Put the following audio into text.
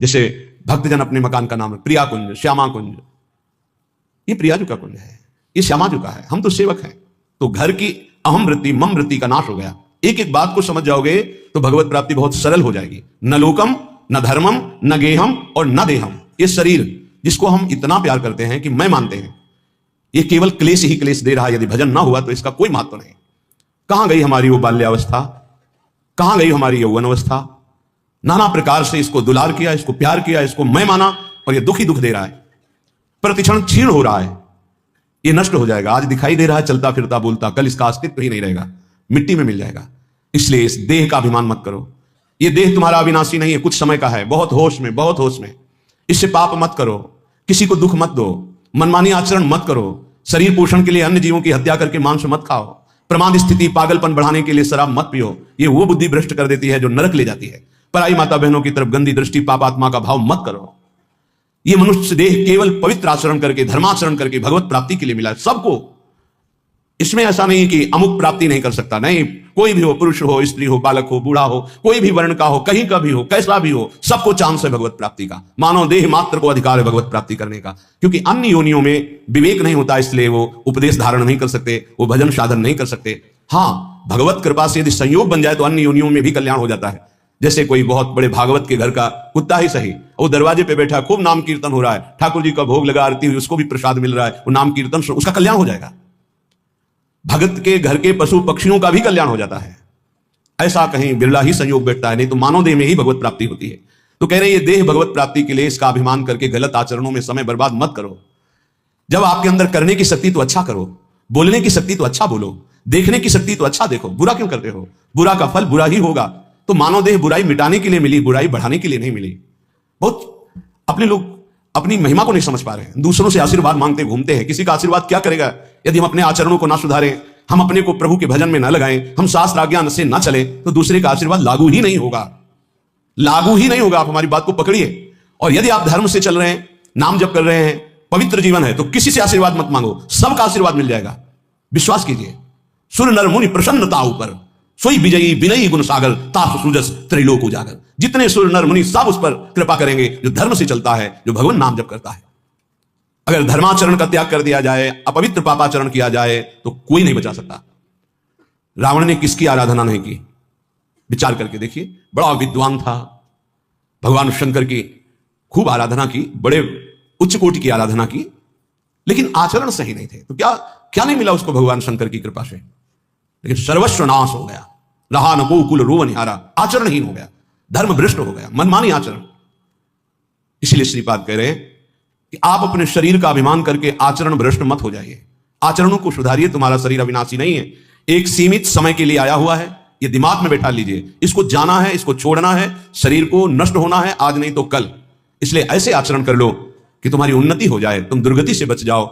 जैसे भक्तजन अपने मकान का नाम है प्रिया कुंज, श्यामा कुंज। ये प्रियाजू का कुंज है, ये श्यामाजू का है, हम तो सेवक हैं। तो घर की अहम वृत्ति मम वृत्ति का नाश हो गया। एक एक बात को समझ जाओगे तो भगवत प्राप्ति बहुत सरल हो जाएगी। न लोकम, न धर्मम, न गेहम और न देहम। ये शरीर जिसको हम इतना प्यार करते हैं कि मैं मानते हैं ये केवल क्लेश ही क्लेश दे रहा है, यदि भजन ना हुआ तो इसका कोई महत्व नहीं। कहां गई हमारी वो बाल्यावस्था, कहां गई हमारी यौवन अवस्था। नाना प्रकार से इसको दुलार किया, इसको प्यार किया, इसको मैं माना, और ये दुख ही दुख दे रहा है। प्रतिक्षण क्षीण हो रहा है, ये नष्ट हो जाएगा। आज दिखाई दे रहा है चलता फिरता बोलता, कल इसका अस्तित्व ही नहीं रहेगा, मिट्टी में मिल जाएगा। इसलिए इस देह का अभिमान मत करो। ये देह तुम्हारा अविनाशी नहीं है, कुछ समय का है। बहुत होश में, बहुत होश में। इससे पाप मत करो, किसी को दुख मत दो, मनमानी आचरण मत करो। शरीर पोषण के लिए अन्य जीवों की हत्या करके मांस मत खाओ। प्रमाद स्थिति पागलपन बढ़ाने के लिए शराब मत पियो, ये वो बुद्धि भ्रष्ट कर देती है जो नरक ले जाती है। पराई माता बहनों की तरफ गंदी दृष्टि, पापात्मा का भाव मत करो। ये मनुष्य देह केवल पवित्र आचरण करके, धर्माचरण करके भगवत प्राप्ति के लिए मिला है सबको। इसमें ऐसा नहीं कि अमुक प्राप्ति नहीं कर सकता, नहीं। कोई भी हो, पुरुष हो, स्त्री हो, बालक हो, बूढ़ा हो, कोई भी वर्ण का हो, कहीं का भी हो, कैसा भी हो, सबको चांस है भगवत प्राप्ति का। मानव देह मात्र को अधिकार है भगवत प्राप्ति करने का, क्योंकि अन्य योनियों में विवेक नहीं होता, इसलिए वो उपदेश धारण नहीं कर सकते, वो भजन साधन नहीं कर सकते। हाँ, भगवत कृपा से यदि संयोग बन जाए तो अन्य योनियों में भी कल्याण हो जाता है। जैसे कोई बहुत बड़े भागवत के घर का कुत्ता ही सही, वो दरवाजे पे बैठा, खूब नाम कीर्तन हो रहा है, ठाकुर जी का भोग लगा, आरती हुई, उसको भी प्रसाद मिल रहा है, वो नाम कीर्तन, उसका कल्याण हो जाएगा। भगत के घर के पशु पक्षियों का भी कल्याण हो जाता है। ऐसा कहीं बिरला ही संयोग बैठता है, नहीं तो मानव देह में ही भगवत प्राप्ति होती है। तो कह रहे ये देह भगवत प्राप्ति के लिए इसका अभिमान करके गलत आचरणों में समय बर्बाद मत करो। जब आपके अंदर करने की शक्ति तो अच्छा करो, बोलने की शक्ति तो अच्छा बोलो, देखने की शक्ति तो अच्छा देखो। बुरा क्यों करते हो? बुरा का फल बुरा ही होगा। तो मानव देह बुराई मिटाने के लिए मिली, बुराई बढ़ाने के लिए नहीं मिली। बहुत अपने लोग अपनी महिमा को नहीं समझ पा रहे हैं, दूसरों से आशीर्वाद मांगते घूमते हैं। किसी का आशीर्वाद क्या करेगा यदि हम अपने आचरणों को ना सुधारें, हम अपने को प्रभु के भजन में न लगाएं, हम शास्त्र आज्ञा से ना चले, तो दूसरे का आशीर्वाद लागू ही नहीं होगा, लागू ही नहीं होगा। आप हमारी बात को पकड़िए। और यदि आप धर्म से चल रहे हैं, नाम जप कर रहे हैं, पवित्र जीवन है, तो किसी से आशीर्वाद मत मांगो, सबका आशीर्वाद मिल जाएगा। विश्वास कीजिए। सुर नर मुनि प्रसन्नता ऊपर, सोई विजयी विनयी गुण सागर, ताप सूजस त्रैलोक उजागर। जितने सुर नर मुनि सब उस पर कृपा करेंगे जो धर्म से चलता है, जो भगवान नाम जप करता है। अगर धर्माचरण का त्याग कर दिया जाए, अपवित्र पापाचरण किया जाए, तो कोई नहीं बचा सकता। रावण ने किसकी आराधना नहीं की? विचार करके देखिए। बड़ा विद्वान था, भगवान शंकर की खूब आराधना की, बड़े उच्च कोटि की आराधना की, लेकिन आचरण सही नहीं थे। तो क्या क्या नहीं मिला उसको भगवान शंकर की कृपा से? लेकिन सर्वस्व नाश हो गया, रहा न को कुल रोव निहारा। आचरणहीन हो गया, धर्म भ्रष्ट हो गया, मनमानी आचरण। इसलिए श्रीपाद कह रहे हैं कि आप अपने शरीर का अभिमान करके आचरण भ्रष्ट मत हो जाइए, आचरणों को सुधारिए। तुम्हारा शरीर अविनाशी नहीं है, एक सीमित समय के लिए आया हुआ है, ये दिमाग में बैठा लीजिए। इसको जाना है, इसको छोड़ना है, शरीर को नष्ट होना है, आज नहीं तो कल। इसलिए ऐसे आचरण कर लो कि तुम्हारी उन्नति हो जाए, तुम दुर्गति से बच जाओ।